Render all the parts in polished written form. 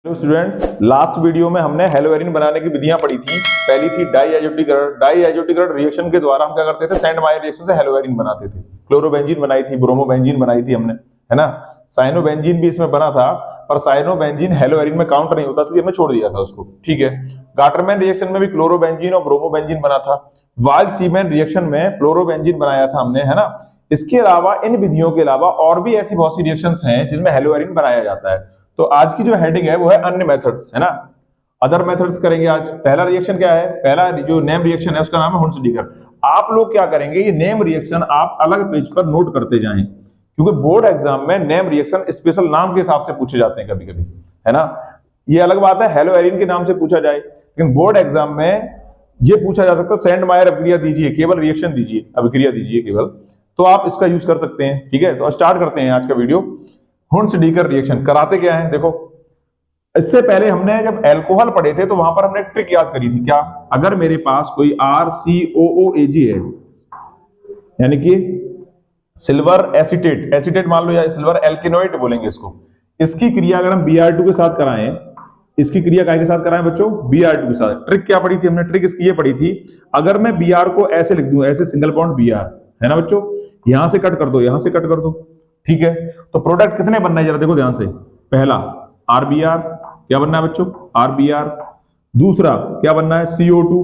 Hello students, last video में हमने हेलोएरिन बनाने की विधियां पढ़ी थी। पहली थी डाईएजोटिकरण रिएक्शन के द्वारा हम क्या करते थे, सैंड मायर रिएक्शन से हेलोएरिन बनाते थे। क्लोरोबेंजीन बनाई थी, ब्रोमोबेंजीन बनाई थी हमने, है ना। साइनोबेंजीन भी इसमें बना था, पर साइनोबेंजीन हेलोएरिन में काउंट नहीं होता, इसलिए हमने छोड़ दिया था उसको। ठीक है। गाटरमैन रिएक्शन में भी क्लोरोबेंजीन और ब्रोमोबेंजीन बना था। वाल्ड-सीमेन रिएक्शन में फ्लोरोबेंजीन बनाया था हमने, है ना। इसके अलावा इन विधियों के अलावा और भी ऐसी बहुत सी रिएक्शंस हैं जिनमें हेलोएरिन बनाया जाता है। तो आज की जो हेडिंग है वो है अन्य मेथड्स, है ना। अदर मेथड्स करेंगे आज। पहला रिएक्शन क्या है, पहला जो नेम रिएक्शन है उसका नाम है हुंसडीकर। आप लोग क्या करेंगे, ये नेम रिएक्शन आप अलग पेज पर नोट करते जाएं, क्योंकि बोर्ड एग्जाम में नेम रिएक्शन स्पेशल नाम के हिसाब से पूछे जाते हैं कभी कभी, है ना। ये अलग बात है हेलोएरिन के नाम से पूछा जाए, लेकिन बोर्ड एग्जाम में ये पूछा जा सकता है सैंड मायर अभिक्रिया दीजिए, केवल रिएक्शन दीजिए, अभिक्रिया दीजिए केवल, तो आप इसका यूज कर सकते हैं। ठीक है, तो स्टार्ट करते हैं आज का वीडियो। हुंसडीकर रिएक्शन कराते क्या है, देखो। इससे पहले हमने जब अल्कोहल पढ़े थे तो वहां पर हमने एक ट्रिक याद करी थी। क्या, अगर मेरे पास कोई RCOOAG है, यानी कि सिल्वर एसीटेट, एसीटेट मान लो, या सिल्वर एल्केनोइड बोलेंगे इसको, इसकी क्रिया अगर हम Br2 के साथ कराएं, इसकी क्रिया काय के साथ कराएं बच्चों, Br2 के साथ। ट्रिक क्या पढ़ी थी हमने, ट्रिक इसकी ये पढ़ी थी, अगर मैं Br को ऐसे लिख दूं, ऐसे सिंगल बॉन्ड Br, है ना बच्चों, यहां से कट कर दो, यहां से कट कर दो। ठीक है, तो प्रोडक्ट कितने बनना है जरा देखो ध्यान से। पहला RBr, क्या बनना है बच्चों, RBr। दूसरा क्या बनना है, CO2,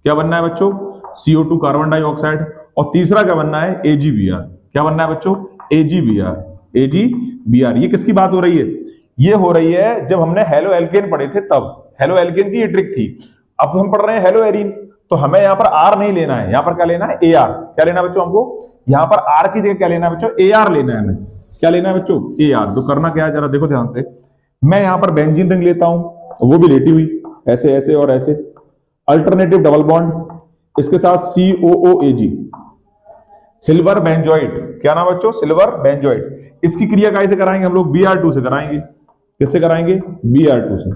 क्या बनना है बच्चों, CO2 कार्बन डाइऑक्साइड। और तीसरा क्या बनना है, AgBr, क्या बनना है बच्चों, AgBr, AgBr। ये किसकी बात हो रही है, ये हो रही है जब हमने हेलो एल्केन पढ़े थे तब। हेलो एल्केन की ये ट्रिक थी। अब हम पढ़ रहे हैं हेलोएरिन, तो हमें यहां पर R नहीं लेना है, यहां पर क्या लेना है, AR। क्या लेना है बच्चों हमको, यहां पर R की जगह क्या लेना है बच्चों, AR लेना है हमें। क्या लेना है बच्चों, AR। तो करना क्या है जरा देखो ध्यान से, मैं यहां पर बेंजीन रिंग लेता हूं, वो भी लेटी हुई, ऐसे ऐसे और ऐसे। अल्टरनेटिव डबल बॉन्ड, इसके साथ COOAG, सिल्वर बेंजोइड। क्या नाम बच्चों, सिल्वर बेंजोइड। इसकी क्रिया कैसे कराएंगे हम लोग, Br2 से कराएंगे। किससे कराएंगे, Br2 से।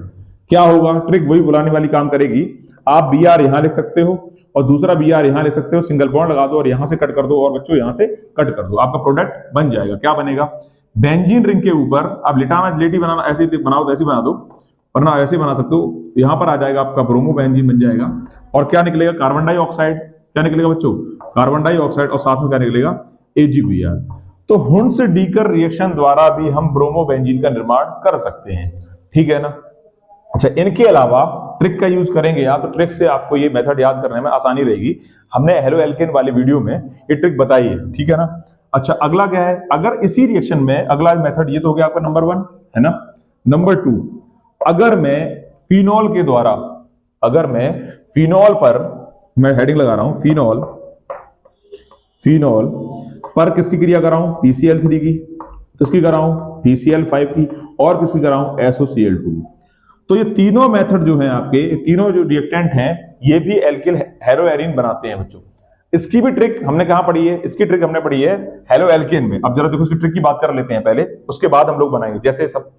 क्या होगा, ट्रिक वही बुलाने वाली काम करेगी। आप Br यहां लिख सकते हो और दूसरा Br यहां लिख सकते हो, सिंगल बॉन्ड लगा दो और यहां से कट कर दो, और बच्चों यहां से कट कर दो, आपका प्रोडक्ट बन जाएगा। क्या बनेगा, बेंजीन रिंग के ऊपर अब लिटाना जिलेटी बनाना, ऐसे बनाओ तो ऐसे बना दो, वरना ऐसे बना सकते हो। यहां पर आ जाएगा आपका ब्रोमोबेंजीन बन जाएगा, और क्या निकलेगा, कार्बन डाइऑक्साइड। क्या निकलेगा बच्चों, कार्बन डाइऑक्साइड, और साथ में क्या निकलेगा, AgBr। तो हुंसडीकर रिएक्शन द्वारा भी हम ब्रोमोबेंजीन का निर्माण कर सकते हैं। ठीक है ना। अच्छा, इनके अलावा ट्रिक का यूज करेंगे आप, तो ट्रिक से आपको ये मेथड याद करने में आसानी रहेगी। हमने हेलो एल्केन वाले वीडियो में ये ट्रिक बताई है, ठीक है ना। अच्छा, अगला क्या है, अगर इसी रिएक्शन में अगला मेथड, ये तो हो गया आपका नंबर 1, है ना। नंबर 2, अगर मैं फिनॉल के द्वारा, अगर मैं फिनॉल पर, मैं हेडिंग लगा रहा हूं फिनॉल, फिनॉल पर किसकी क्रिया कर रहा हूं, PCl3 की। किसकी कर रहा हूं, PCl5 की। और किसकी कर रहा हूं, SOCl2। तो ये तीनों मेथड जो हैं आपके, ये तीनों जो रिएक्टेंट हैं, ये भी एल्किल हेलोएरिन बनाते हैं बच्चों। इसकी भी ट्रिक हमने कहां पढ़ी है, इसकी ट्रिक हमने पढ़ी है हेलो एल्केन में। अब जरा देखो इसकी ट्रिक की बात कर लेते हैं पहले, उसके बाद हम लोग बनाएंगे। जैसे सब,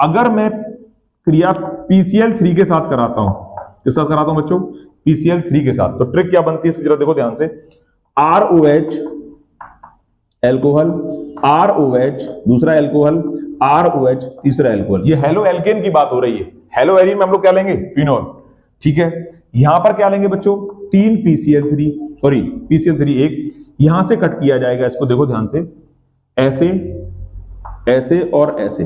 अगर मैं क्रिया PCl3 के साथ कराता हूं, किस साथ कराता हूं बच्चों, PCl3 के साथ, तो ट्रिक क्या बनती है इसकी जरा देखो ध्यान से। ROH एल्कोहल, ROH दूसरा एल्कोहल, ROH तीसरा एल्कोहल। ये हेलो एल्केन की बात हो रही है। हेलोएरिन में हम लोग क्या लेंगे, फिनॉल। ठीक है, यहां पर क्या लेंगे बच्चों, 3 PCl3, सॉरी PCl3 एक, यहां से कट किया जाएगा इसको, देखो ध्यान से, ऐसे ऐसे और ऐसे।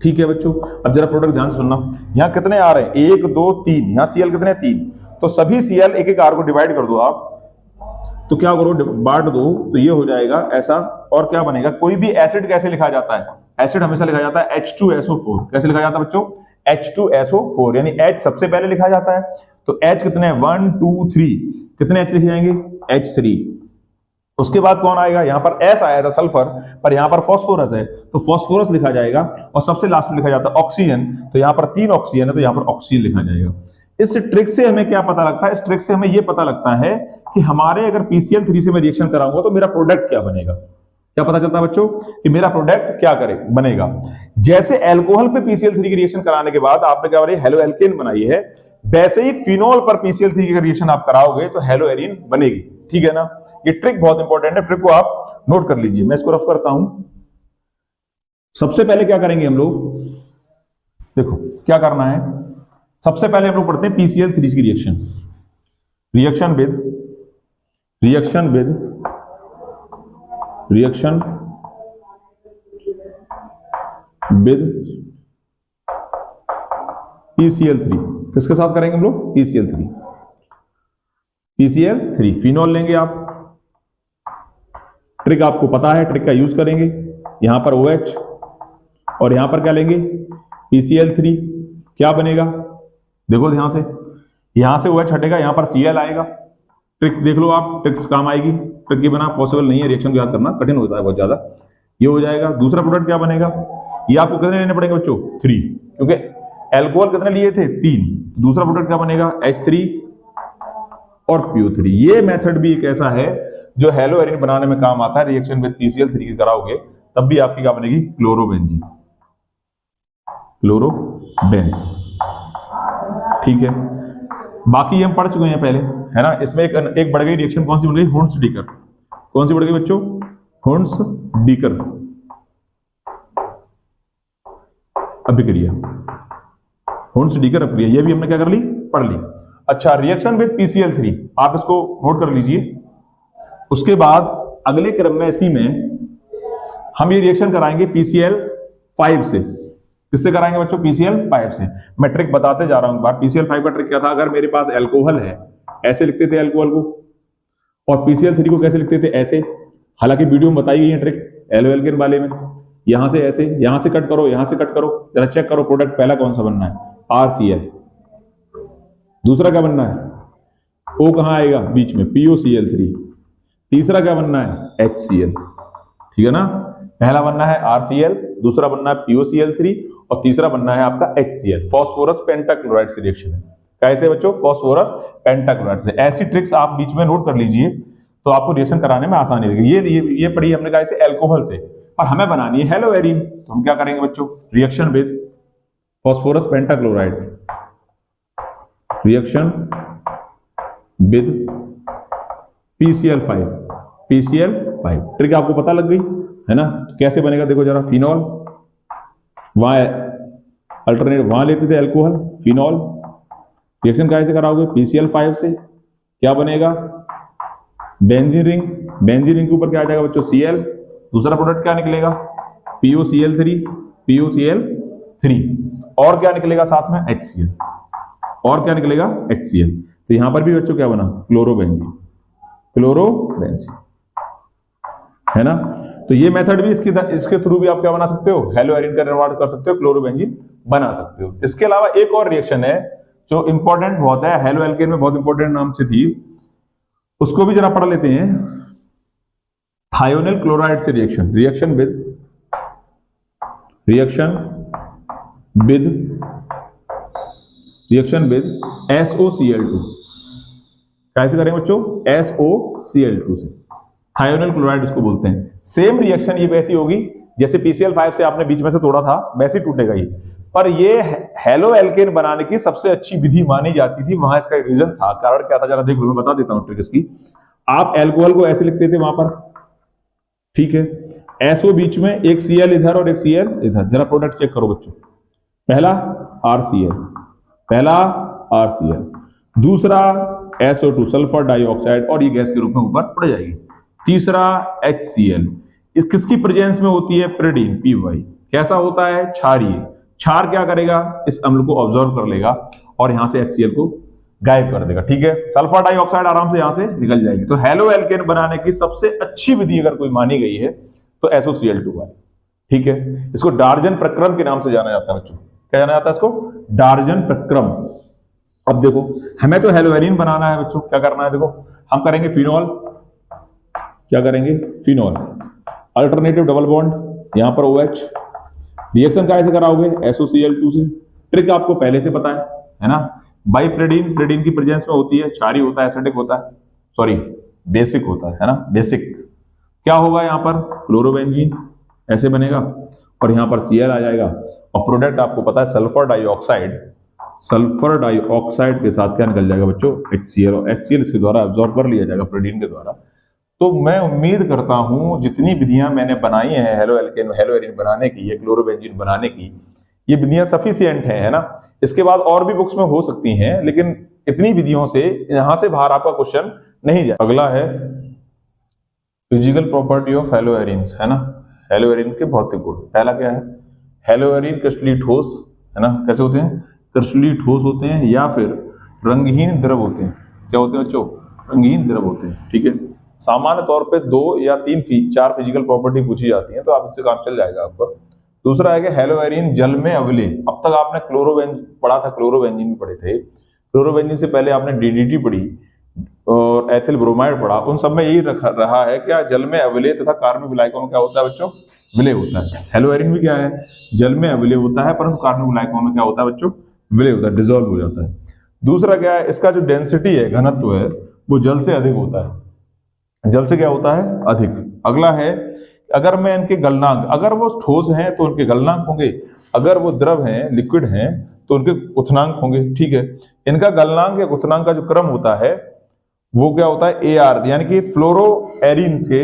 ठीक है बच्चों, अब जरा प्रोडक्ट ध्यान से सुनना। यहां कितने आ रहे हैं, 1 2 3, यहां Cl कितने, 3। तो सभी Cl एक एक R को डिवाइड कर दो आप, तो क्या करो, बांट दो, तो ये हो जाएगा ऐसा। और क्या बनेगा, कोई भी एसिड कैसे लिखा जाता है, एसिड हमेशा लिखा जाता है H2SO4। कैसे लिखा जाता है बच्चों, H2SO4, यानी H सबसे पहले लिखा जाता है। तो H कितने, 1 2 3, कितने H लिखे जाएंगे, H3। उसके बाद कौन आएगा, यहां पर S आया था सल्फर, पर यहां पर फास्फोरस है, तो फास्फोरस लिखा जाएगा। और सबसे लास्ट में लिखा जाता है ऑक्सीजन, तो यहां पर 3 ऑक्सीजन है, तो यहां पर ऑक्सीजन लिखा जाएगा। इस ट्रिक से हमें क्या पता लगता है, इस ट्रिक से हमें यह पता लगता है कि हमारे अगर PCl3 से मैं रिएक्शन कराऊंगा तो मेरा प्रोडक्ट क्या बनेगा। क्या पता चलता है बच्चों, कि मेरा प्रोडक्ट क्या करे बनेगा। जैसे अल्कोहल पे PCl3 की रिएक्शन कराने के बाद आपने क्या बनाई, हेलो एल्केन बनाई है, वैसे ही फिनॉल पर PCl3 की रिएक्शन आप कराओगे तो हेलोएरिन बनेगी। ठीक है ना। ये ट्रिक बहुत इंपॉर्टेंट है, ट्रिक को आप नोट कर लीजिए। मैं इसको रफ करता हूं। सबसे पहले क्या करेंगे हम लोग, देखो क्या करना है, सबसे पहले हम लोग पढ़ते हैं PCl3 की रिएक्शन। रिएक्शन विद PCl3 किसके साथ करेंगे हम लोग? PCl3 फिनॉल लेंगे आप। ट्रिक आपको पता है, ट्रिक का यूज करेंगे। यहां पर OH और यहां पर क्या लेंगे? PCl3। क्या बनेगा? देखो ध्यान से, यहां से OH हटेगा, यहां पर Cl आएगा। ट्रिक देख लो आप, ट्रिक्स काम आएगी। ट्रिक के बिना पॉसिबल नहीं है, रिएक्शन को याद करना कठिन होता है बहुत ज्यादा। ये हो जाएगा। दूसरा प्रोडक्ट क्या बनेगा? ये आपको कितने लेने पड़ेंगे बच्चों? 3, क्योंकि एल्कोहल कितने लिए थे? 3। दूसरा प्रोडक्ट क्या बनेगा? H3 और PO3। ये मेथड भी एक ऐसा है जो हेलोएरिन बनाने में काम आता है। रिएक्शन विद PCl3 की कराओगे तब भी आपकी क्या बनेगी? क्लोरोबेंजीन। ठीक है, बाकी हम पढ़ चुके हैं पहले, है ना। इसमें एक बढ़ गई रिएक्शन, कौन सी बन गई? हुंस-डीकर। कौन सी बढ़ गई बच्चों? हुंस-डीकर अभिक्रिया। हुंस-डीकर अभिक्रिया, ये भी हमने क्या कर ली? पढ़ ली। अच्छा, रिएक्शन विद PCl3 आप इसको नोट कर लीजिए। उसके बाद अगले क्रम में इसी में हम ये रिएक्शन कराएंगे PCl5 से। किससे कराएंगे बच्चों? PCl5 से। मैं ट्रिक बताते जा रहा हूं एक बार। PCl5 का ट्रिक क्या था? अगर मेरे पास अल्कोहल है, ऐसे लिखते थे अल्कोहल को, और PCl3 को कैसे लिखते थे? ऐसे। हालांकि वीडियो में बताई गई है ट्रिक एल्कोहल वाले में। यहां से ऐसे, यहां से कट करो, यहां से कट करो, जरा चेक करो प्रोडक्ट पहला कौन सा बनना है? RCl। दूसरा क्या बनना है? O कहां आएगा? बीच में, POCl3। तीसरा क्या बनना है? HCl। ठीक है ना। पहला बनना है RCl, दूसरा बनना है POCl3 और तीसरा बनना है आपका HCl। फॉस्फोरस पेंटाक्लोराइड से रिएक्शन है। कैसे बच्चों? फॉस्फोरस पेंटाक्लोराइड से। ऐसी ट्रिक्स आप बीच में नोट कर लीजिए तो आपको रिएक्शन कराने में आसानी रहेगी। ये पढ़ी हमने कहा इसे अल्कोहल से, और हमें बनानी है हेलोएरिन। तो हम क्या करेंगे बच्चों? Reaction with phosphorus pentachloride, reaction with PCl5। Trick आपको पता लग गई है ना। तो कैसे बनेगा देखो जरा। फिनॉल, वहां अल्टरनेट वहां लेते थे अल्कोहल, फिनॉल। रिएक्शन कैसे कराओगे? PCl5 से। क्या बनेगा? Benzene ring. बेंजीन रिंग के ऊपर क्या आ जाएगा बच्चों? Cl। दूसरा प्रोडक्ट क्या निकलेगा? POCl3। और क्या निकलेगा साथ में? HCl। और क्या निकलेगा? HCl। तो यहां पर भी बच्चों क्या बना? क्लोरोबेंजीन है ना। तो ये मेथड भी इसके थ्रू भी आप क्या बना सकते हो? हेलोएरिन का निर्माण कर सकते हो, क्लोरोबेंजीन बना सकते हो। इसके अलावा एक और रिएक्शन है जो इंपॉर्टेंट बहुत है, हेलो एल्केन में बहुत इंपॉर्टेंट नाम से थी, उसको भी जरा पढ़ लेते हैं। थायोनिल क्लोराइड से रिएक्शन। Reaction with SOCl2। कैसे करेंगे बच्चों? SOCl2 से। थायोनिल क्लोराइड इसको बोलते हैं। सेम रिएक्शन ये वैसी होगी जैसे PCl5 से आपने बीच में से तोड़ा था, वैसे ही टूटेगा ये। पर ये हेलो एल्केन बनाने की सबसे अच्छी विधि मानी जाती थी। वहां इसका एक रीजन था, कारण क्या था जरा देख लो, मैं बता देता हूं ट्रिक इसकी। आप एल्कोहल को ऐसे लिखते थे वहां पर, ठीक है। SO बीच में, एक Cl इधर और एक Cl इधर। जरा प्रोडक्ट चेक करो बच्चों। पहला RCl, दूसरा SO2 सल्फर डाइऑक्साइड, और ये गैस के रूप में ऊपर पड़ जाएगी। तीसरा HCl, इस किसकी प्रेजेंस में होती है? प्रेडीन, PY। कैसा होता है? क्षारीय। क्षार क्या करेगा? इस अम्ल को ऑब्जर्व कर लेगा और यहां से HCl को गायब कर देगा, ठीक है। सल्फर डाइऑक्साइड आराम से यहां से निकल जाएगी। तो हेलो एल्केन बनाने की सबसे अच्छी विधि अगर कोई मानी गई है तो SOCl2 है, ठीक है। इसको डार्जन प्रक्रम के नाम से जाना जाता है बच्चों। क्या जाना जाता है इसको? डार्जन प्रक्रम। अब देखो, हमें तो हेलोएरिन बनाना है बच्चों। क्या करना है? देखो, हम करेंगे फिनॉल। क्या करेंगे? फिनॉल। अल्टरनेटिव डबल बॉन्ड, यहां पर OH। रिएक्शन कैसे कराओगे? SOCl2 से। ट्रिक आपको पहले से पता है ना। बाइप्रेडीन, प्रेडीन की प्रेजेंस में होती है, क्षारीय होता है, एसिडिक होता है, सॉरी बेसिक होता है ना, बेसिक। क्या होगा यहां पर? क्लोरोबेंजीन ऐसे बनेगा और यहां पर Cl आ जाएगा। और प्रोडक्ट आपको पता है सल्फर डाइऑक्साइड के साथ क्या निकल जाएगा बच्चों? HCl। और HCl इसके द्वारा एब्जॉर्ब कर लिया जाएगा प्रेडीन के द्वारा। तो मैं उम्मीद करता हूं जितनी विधियां मैंने बनाई हैं हेलो एल्केन हेलोएरिन बनाने की या क्लोरोबेंजीन बनाने की, ये विधियां सफिशिएंट है ना। इसके बाद और भी बुक्स में हो सकती हैं, लेकिन इतनी विधियों से यहां से बाहर आपका क्वेश्चन नहीं जाए। अगला है फिजिकल प्रॉपर्टी ऑफ हेलोएरिन्स, है ना, हेलोएरिन के भौतिक गुण। पहला क्या है, हेलोएरिन क्रिस्टलीय ठोस, है ना, कैसे होते हैं, क्रिस्टलीय ठोस होते हैं या फिर रंगहीन द्रव होते हैं। क्या होते हैं बच्चों, रंगहीन द्रव होते हैं, ठीक है। सामान्य तौर पे 2 या 4 फिजिकल प्रॉपर्टी पूछी जाती है, तो आप इससे काम चल जाएगा आपका। दूसरा है कि हेलोएरिन जल में अवलेय। अब तक आपने क्लोरोबेंजीन पढ़ा था, क्लोरोबेंजीन भी पढ़े थे। क्लोरोबेंजीन से पहले आपने डीडीटी पढ़ी और एथिल ब्रोमाइड पढ़ा। उन सब में यही रहा है क्या, जल में अवलेय तथा कार्बनिक ग्लाइकोन क्या होता है बच्चों, विलय होता है। हेलोएरिन भी क्या है, जल में अवलेय होता है, परंतु कार्बनिक ग्लाइकोन में क्या होता है बच्चों, विलय होता है, डिसॉल्व हो जाता है। दूसरा क्या है, इसका जो डेंसिटी है, घनत्व है, वो जल से अधिक होता है, जल से क्या होता है, अधिक। अगला है, अगर मैं इनके गलनांक, अगर वो ठोस हैं तो उनके गलनांक होंगे, अगर वो द्रव हैं, लिक्विड हैं, तो उनके क्वथनांक होंगे, ठीक है। इनका गलनांक या क्वथनांक का जो क्रम होता है वो क्या होता है, AR, यानी कि फ्लोरोएरिन से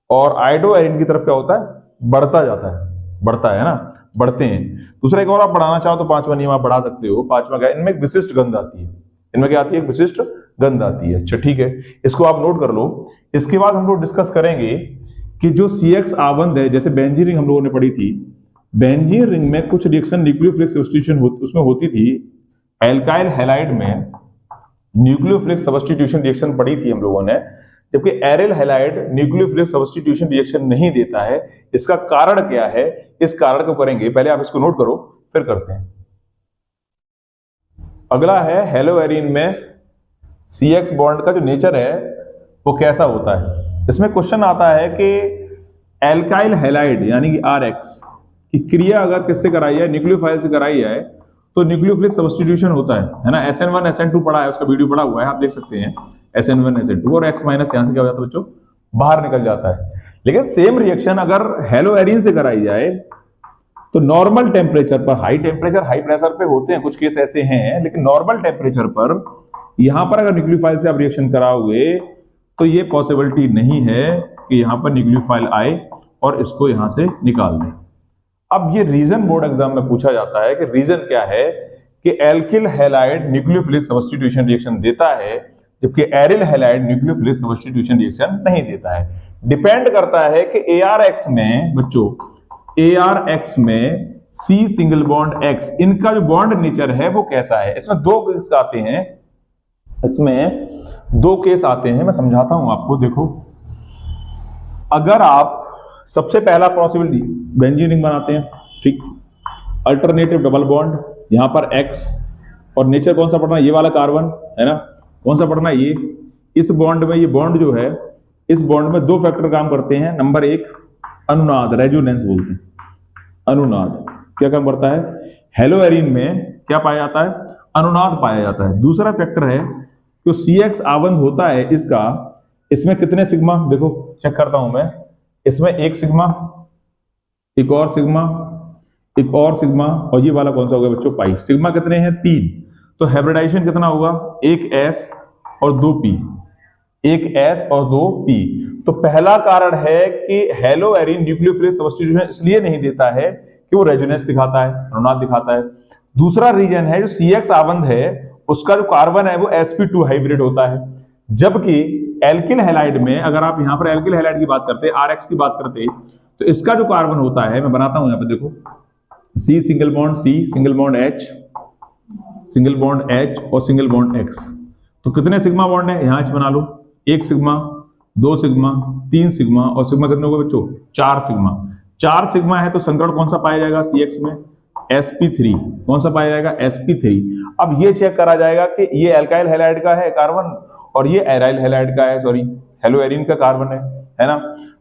और आइडोएरिन की तरफ क्या होता है, बढ़ता जाता है, बढ़ता है ना, बढ़ते हैं। दूसरा एक और आप बढ़ाना चाहो तो 5वां नियम आप बढ़ा सकते हो। 5वां क्या है, इनमें एक विशिष्ट गंध आती है, इनमें क्या आती है, एक विशिष्ट गंध आती है। अच्छा ठीक है, इसको आप नोट कर लो। इसके बाद हम लोग डिस्कस करेंगे कि जो CX आबंध है, जैसे बेंजीन रिंग हम लोगों ने पढ़ी थी, बेंजीन रिंग में कुछ रिएक्शन न्यूक्लियोफिलिक सब्स्टिट्यूशन उसमें होती थी। एल्काइल हैलाइड में न्यूक्लियोफिलिक सब्स्टिट्यूशन रिएक्शन पढ़ी थी हम लोगों ने, जबकि aryl halide nucleophilic substitution reaction नहीं देता है। इसका कारण क्या है, इस कारण को करेंगे, पहले आप इसको नोट करो फिर करते हैं। अगला है, हेलोएरिन में CX बॉन्ड का जो नेचर है वो कैसा होता है। इसमें क्वेश्चन आता है कि एल्काइल हैलाइड यानी कि RX की क्रिया अगर किससे कराई जाए, न्यूक्लियोफाइल से कराई जाए, तो न्यूक्लियोफिलिक सब्स्टिट्यूशन होता है ना। SN1 SN2 पढ़ा है, उसका वीडियो पढ़ा हुआ है, आप देख सकते हैं। SN1 SN2 और X माइनस यहां से क्या हो जाता है बच्चों, बाहर निकल जाता है। लेकिन सेम रिएक्शन अगर हेलोएरिन से कराई जाए तो नॉर्मल टेम्परेचर पर, हाई टेम्परेचर हाई प्रेशर पे होते हैं, कुछ केस ऐसे हैं, लेकिन नॉर्मल टेम्परेचर पर यहां पर अगर न्यूक्लियोफाइल से आप रिएक्शन कराओगे तो ये पॉसिबिलिटी नहीं है कि यहां पर न्यूक्लियोफाइल आए और इसको यहां से निकाल दें। अब ये रीजन बोर्ड एग्जाम में पूछा जाता है कि रीजन क्या है कि alkyl halide nucleophilic substitution reaction देता है, जबकि aryl halide nucleophilic substitution reaction नहीं देता है। डिपेंड करता है कि ARX में बच्चों, ARX में C सिंगल बॉन्ड X, इनका जो बॉन्ड नेचर है वो कैसा है। इसमें 2 केस आते हैं, इसमें 2 केस आते हैं, मैं समझाता हूं आपको। देखो, अगर आप सबसे पहला पॉसिबिलिटी बेंजीन रिंग बनाते हैं, ठीक, अल्टरनेटिव डबल बॉन्ड, यहां पर X और नेचर कौन सा पढ़ना है, ये वाला कार्बन है ना, कौन सा पढ़ना है, ये। इस बॉन्ड में, ये बॉन्ड जो है, इस बॉन्ड में 2 फैक्टर काम करते हैं। नंबर 1 अनुनाद, रेजोनेंस बोलते हैं, अनुनाद क्या काम करता है, हेलोएरिन में क्या पाया जाता है, अनुनाद पाया जाता है। दूसरा फैक्टर है जो CX आबंध होता है इसका, इसमें कितने सिग्मा, देखो चेक करता हूं मैं, इसमें 1 सिग्मा, एक और सिग्मा, एक और सिग्मा, और ये वाला कौन सा होगा बच्चों, पाई। सिग्मा कितने हैं, 3। तो हाइब्रिडाइजेशन कितना होगा, 1 S और 2 P, 1 S और 2 P। तो पहला कारण है कि हेलोएरिन न्यूक्लियोफिलिक सब्स्टिट्यूशन इसलिए नहीं देता है कि वो रेजोनेंस दिखाता है, अनुनाद दिखाता है। दूसरा रीजन है जो CX आबंध है उसका जो कार्बन है वो sp2 हाइब्रिड होता है, जबकि एल्किल हैलाइड में, अगर आप यहां पर एल्किल हैलाइड की बात करते, RX की बात करते, तो इसका जो कार्बन होता है, मैं बनाता हूं यहां पर, देखो, C single bond C, single bond H, single bond H और सिंगल बॉन्ड X। तो कितने सिग्मा बॉन्ड है, यहां बना लो, 1 सिग्मा, 2 सिग्मा, 3 सिग्मा, और सिग्मा कितने होगा बच्चों, 4 सिग्मा। 4 सिग्मा है तो संकरण कौन सा पाया जाएगा CX में, sp3। कौन सा पाया जाएगा, sp3। अब ये चेक करा जाएगा कि ये एल्काइल हैलाइड का है कार्बन और ये एराइल हैलाइड का है, सॉरी हेलोएरिन का कार्बन है ना।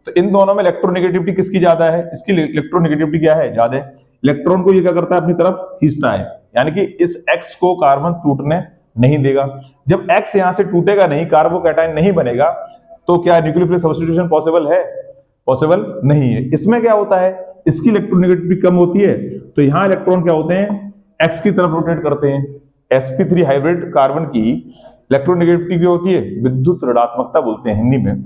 तो इन दोनों में इलेक्ट्रोनेगेटिविटी किसकी ज्यादा है, इसकी इलेक्ट्रोनेगेटिविटी क्या है, ज्यादा। इलेक्ट्रॉन को ये क्या करता है, अपनी तरफ खींचता है, यानी कि इस X को कार्बन टूटने नहीं देगा। जब X यहां से टूटेगा नहीं, कार्बोकैटायन नहीं बनेगा, तो क्या न्यूक्लियोफिलिक सब्स्टिट्यूशन पॉसिबल है, पॉसिबल नहीं है। इसमें क्या होता है, इसकी इलेक्ट्रोनेगेटिविटी कम होती है, तो यहां इलेक्ट्रॉन क्या होते हैं, X की तरफ रोटेट करते हैं। sp3 हाइब्रिड कार्बन की इलेक्ट्रोनेगेटिविटी क्या होती है, विद्युत ऋणात्मकता बोलते हैं हिंदी में,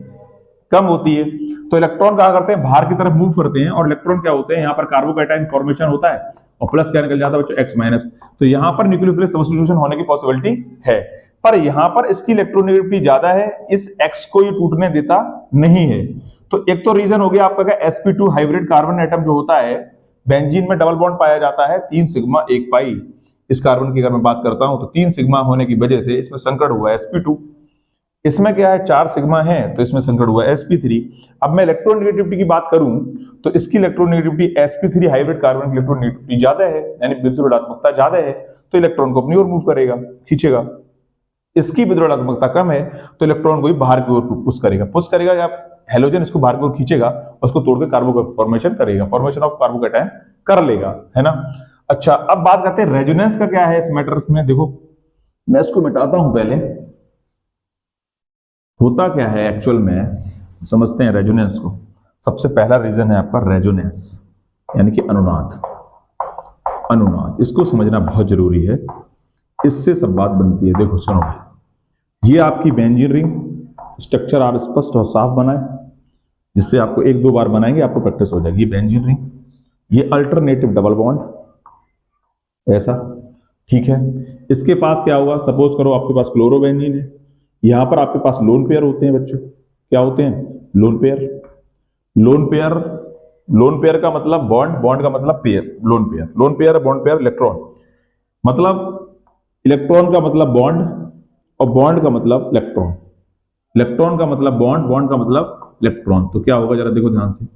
कम होती है। तो इलेक्ट्रॉन क्या करते हैं, बाहर की तरफ मूव करते हैं, और इलेक्ट्रॉन क्या होते हैं, यहाँ पर कार्बोकैटायन फॉर्मेशन होता है, और प्लस क्या निकल जाता है बच्चों, एक्स माइनस। तो यहां पर न्यूक्लियोफिलिक सब्स्टिट्यूशन होने की पॉसिबिलिटी है, पर यहां पर इसकी इलेक्ट्रोनेगेटिविटी ज्यादा है, इस एक्स को ये टूटने देता नहीं है। तो एक तो रीजन हो गया आपका क्या, sp2 हाइब्रिड कार्बन एटम जो होता है, बेंजीन में डबल बॉन्ड पाया जाता है 3 सिग्मा 1 पाई। इस कार्बन की अगर मैं बात करता हूं तो 3 सिग्मा होने की वजह से इसमें संकट हुआ sp2। इसमें क्या है, 4 सिग्मा है तो इसमें संकट हुआ sp3। अब मैं इलेक्ट्रोनेगेटिविटी की बात करूं तो इसकी इलेक्ट्रोनेगेटिविटी sp3 हाइब्रिड कार्बन की इलेक्ट्रोनेगेटिविटी ज्यादा है, यानी विद्युत ऋणात्मकता ज्यादा है, तो इलेक्ट्रॉन को अपनी ओर मूव करेगा, खींचेगा। इसकी विद्युत ऋणात्मकता कम है तो इलेक्ट्रॉन को भी बाहर की ओर पुश करेगा या हेलोजन इसको बाहर की ओर खींचेगा, उसको तोड़ के कार्बो का फॉर्मेशन करेगा, फॉर्मेशन ऑफ कार्बोकैटायन कर लेगा, है ना। अच्छा, अब बात करते हैं रेजोनेंस का क्या है इस मैटर में। देखो मैं इसको मिटाता हूं, पहले होता क्या है एक्चुअल में, समझते हैं रेजोनेंस को। सबसे पहला रीजन है आपका रेजोनेंस, यानी कि अनुनाद। अनुनाद इसको समझना बहुत जरूरी है, इससे सब बात बनती है। देखो सुनो, ये आपकी बेंजीन रिंग स्ट्रक्चर आप स्पष्ट और साफ बनाए, जिससे आपको 1-2 बार बनाएंगे आपको प्रैक्टिस हो जाएगी। ये बेंजीन रिंग, ये अल्टरनेटिव डबल बॉन्ड ऐसा, ठीक है। इसके पास क्या होगा, सपोज करो आपके पास क्लोरोबेंजीन है, यहां पर आपके पास लोन पेयर होते हैं बच्चों। क्या होते हैं, lone pair. Lone pair, lone pair का मतलब बॉन्ड, बॉन्ड का मतलब pair, lone pair. Lone pair, bond pair, electron, मतलब इलेक्ट्रॉन का मतलब बॉन्ड और बॉन्ड का मतलब इलेक्ट्रॉन। इलेक्ट्रॉन का मतलब बॉन्ड, बॉन्ड का मतलब इलेक्ट्रॉन। तो क्या होगा जरा देखो ध्यान से,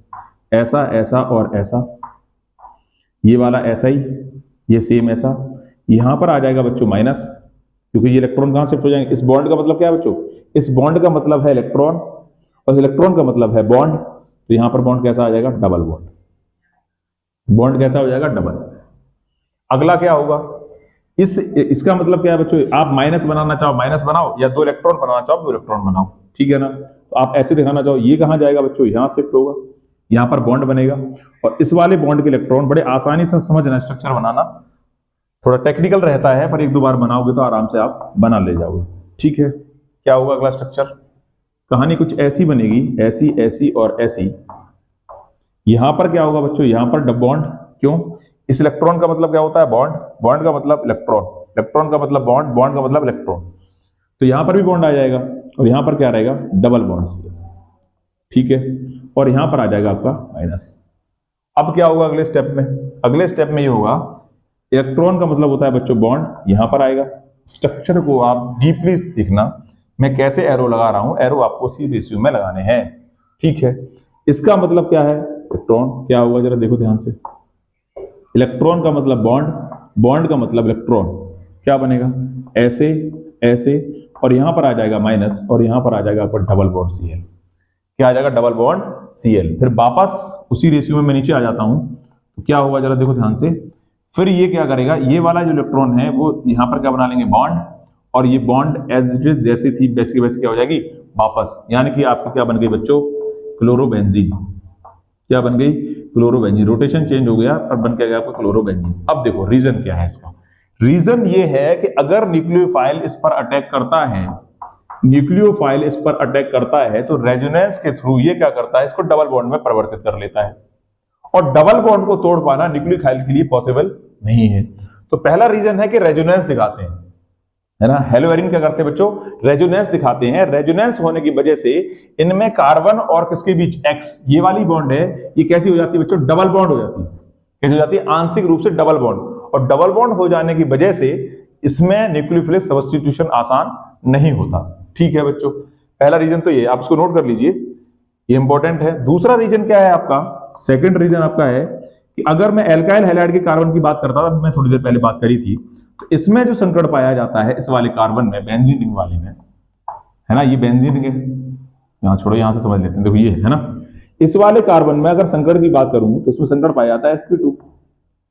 ऐसा ऐसा और ऐसा, ये वाला ऐसा ही, ये सेम ऐसा। यहां पर आ जाएगा बच्चों माइनस, क्योंकि ये इलेक्ट्रॉन कहां शिफ्ट हो जाएंगे। इस बॉन्ड का मतलब क्या है बच्चों, इस बॉन्ड का मतलब है इलेक्ट्रॉन और इलेक्ट्रॉन का मतलब है बॉन्ड। तो यहां पर बॉन्ड कैसा आ जाएगा, डबल बॉन्ड। बॉन्ड कैसा हो जाएगा, डबल। अगला क्या होगा, इसका मतलब क्या है बच्चों, आप माइनस बनाना चाहो माइनस बनाओ, या 2 इलेक्ट्रॉन बनाना चाहो 2 इलेक्ट्रॉन बनाओ, ठीक है ना। तो आप ऐसे दिखाना चाहो, ये कहां जाएगा बच्चों, यहां शिफ्ट होगा, यहां पर बॉन्ड बनेगा, और इस वाले बॉन्ड के इलेक्ट्रॉन बड़े आसानी से समझना, स्ट्रक्चर बनाना थोड़ा टेक्निकल रहता है, पर 1-2 बार बनाओगे तो आराम से आप बना ले जाओगे, ठीक है। क्या होगा अगला स्ट्रक्चर, कहानी कुछ ऐसी बनेगी, ऐसी ऐसी और ऐसी। यहां पर क्या होगा बच्चों, यहां पर डबल बॉन्ड, क्यों, इस इलेक्ट्रॉन का मतलब क्या होता है, बॉन्ड, बॉन्ड का मतलब इलेक्ट्रॉन, इलेक्ट्रॉन का मतलब बॉन्ड, बॉन्ड का मतलब इलेक्ट्रॉन। तो यहां पर भी बॉन्ड आ जाएगा और यहां पर क्या रहेगा, डबल बॉन्ड, ठीक है। और यहां पर आ जाएगा आपका माइनस। अब क्या होगा अगले स्टेप में, अगले स्टेप में ये होगा, इलेक्ट्रॉन का मतलब होता है बच्चों बॉन्ड, यहां पर आएगा। स्ट्रक्चर को आप डीपली देखना, मैं कैसे एरो लगा रहा हूं, एरो आपको सी रेशियो में लगाने हैं, ठीक है। इसका मतलब क्या है, इलेक्ट्रॉन। क्या होगा जरा देखो ध्यान से, इलेक्ट्रॉन का मतलब बॉन्ड, बॉन्ड का मतलब इलेक्ट्रॉन, क्या बनेगा, ऐसे ऐसे, और यहां पर आ जाएगा माइनस, और यहां पर आ जाएगा आपका डबल बॉन्ड Cl। क्या आ जाएगा, डबल बॉन्ड Cl। फिर वापस उसी रेशियो में मैं नीचे आ जाता हूं, तो क्या होगा जरा देखो ध्यान से, फिर ये क्या करेगा, ये वाला जो इलेक्ट्रॉन है वो यहां पर क्या बना लेंगे, बॉन्ड, और ये बॉन्ड एज इट इज जैसी थी वैसी वैसे क्या हो जाएगी वापस, यानी कि आपकी क्या बन गई बच्चों, क्लोरोबेंजीन। क्या बन गई, क्लोरोबेंजीन। रोटेशन चेंज हो गया और बन के गया आपको क्लोरोबेंजीन। अब देखो रीजन क्या है इसका, रीजन ये है कि अगर न्यूक्लियोफाइल इस पर अटैक करता है, न्यूक्लियोफाइल इस पर अटैक करता है, तो रेजोनेंस के थ्रू ये क्या करता है, इसको डबल बॉन्ड में परिवर्तित कर लेता है, और डबल बॉन्ड को तोड़ पाना न्यूक्लियोफाइल के लिए पॉसिबल नहीं है। तो पहला रीजन है कि रेजोनेंस दिखाते हैं, है ना। हेलोएरिन क्या करते हैं बच्चों, रेजोनेंस दिखाते हैं। रेजोनेंस होने की वजह से इनमें कार्बन और किसके बीच, एक्स, ये वाली बॉन्ड है, ये कैसी हो जाती है बच्चों, डबल बॉन्ड हो जाती है। कैसी हो जाती है, आंशिक रूप से डबल बॉन्ड, और डबल बॉन्ड हो जाने की वजह से इसमें न्यूक्लियोफिलिक सब्स्टिट्यूशन आसान नहीं होता, ठीक है बच्चों। पहला रीजन तो ये, आप इसको नोट कर लीजिए, ये इंपॉर्टेंट है। दूसरा रीजन क्या है आपका, सेकंड रीजन आपका है कि अगर मैं एल्काइल हैलाइड के कार्बन की बात करता था, मैं थोड़ी देर पहले बात करी थी, तो इसमें जो संकट पाया जाता है इस वाले कार्बन में, बेंजीन रिंग वाले में, है ना, ये बेंजीन रिंग है, यहां छोड़ो, यहां से समझ लेते हैं। देखो ये है ना, इस वाले कार्बन में अगर संकट की बात करूं तो इसमें संकट पाया जाता है sp2।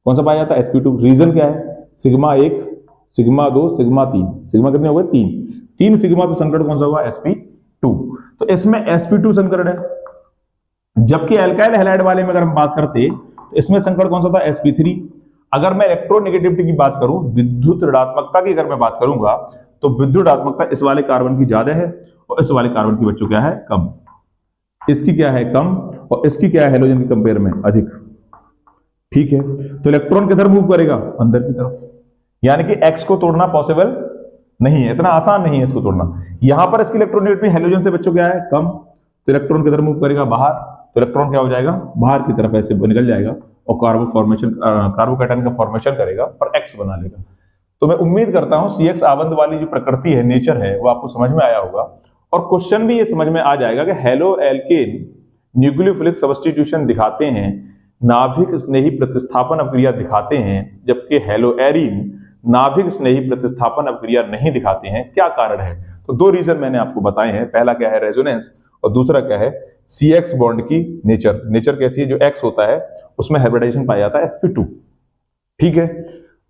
कौन सा पाया जाता है, sp2। रीजन क्या है, सिग्मा 1, सिग्मा 2, सिग्मा 3। सिग्मा कितने हो गए, 3 सिग्मा, तो संकट कौन सा होगा, sp2। तो इसमें sp2 संकट है। जबकि एल्काइल हैलाइड वाले में अगर हम बात करते तो इसमें संकट कौन सा था, sp3। अगर मैं इलेक्ट्रोनेगेटिविटी की बात करूं, विद्युत ऋणात्मकता की अगर मैं बात करूंगा, तो विद्युत ऋणात्मकता इस वाले कार्बन की ज्यादा है और इस वाले कार्बन की बच्चों क्या है, कम। इसकी क्या है, कम, और इसकी क्या है, हेलोजन के कंपेयर में अधिक। ठीक है, तो इलेक्ट्रॉन किधर मूव करेगा, अंदर की तरफ, यानी कि एक्स को तोड़ना पॉसिबल नहीं है, इतना आसान नहीं है इसको तोड़ना। यहां पर इसकी इलेक्ट्रोनेगेटिविटी हैलोजन से बच्चों क्या है, कम, तो इलेक्ट्रॉन किधर मूव करेगा, बाहर, तो इलेक्ट्रॉन क्या हो जाएगा, बाहर की तरफ ऐसे निकल जाएगा और कार्बोकैटायन का फॉर्मेशन करेगा और एक्स बना लेगा। तो मैं उम्मीद करता हूं CX आबंध वाली जो प्रकृति है, नेचर है, वो आपको समझ में आया होगा और क्वेश्चन भी ये समझ में आ जाएगा कि हेलो एल्केन न्यूक्लियोफिलिक सब्स्टिट्यूशन दिखाते हैं, नाभिक स्नेही प्रतिस्थापन अपक्रिया दिखाते हैं, जबकि हेलो एरीन नाभिक स्नेही प्रतिस्थापन अपक्रिया नहीं दिखाते हैं। क्या कारण है? तो दो रीजन मैंने आपको बताए हैं, पहला क्या है रेजोनेंस और दूसरा क्या है CX बॉन्ड की नेचर कैसी है, जो X होता है उसमें हाइब्रिडाइजेशन पाया जाता है sp2। ठीक है,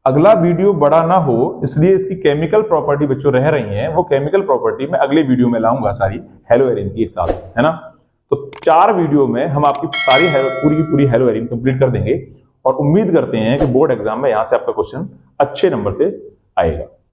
अगला वीडियो बड़ा ना हो इसलिए इसकी केमिकल प्रॉपर्टी बच्चों रह रही हैं, वो केमिकल प्रॉपर्टी मैं अगले वीडियो में लाऊंगा सारी हेलो एरीन की एक साथ, है ना। तो 4 वीडियो में हम आपकी सारी पूरी की पूरी हेलो एरीन कंप्लीट कर देंगे और उम्मीद करते हैं कि बोर्ड एग्जाम में यहां से आपका क्वेश्चन अच्छे नंबर से आएगा।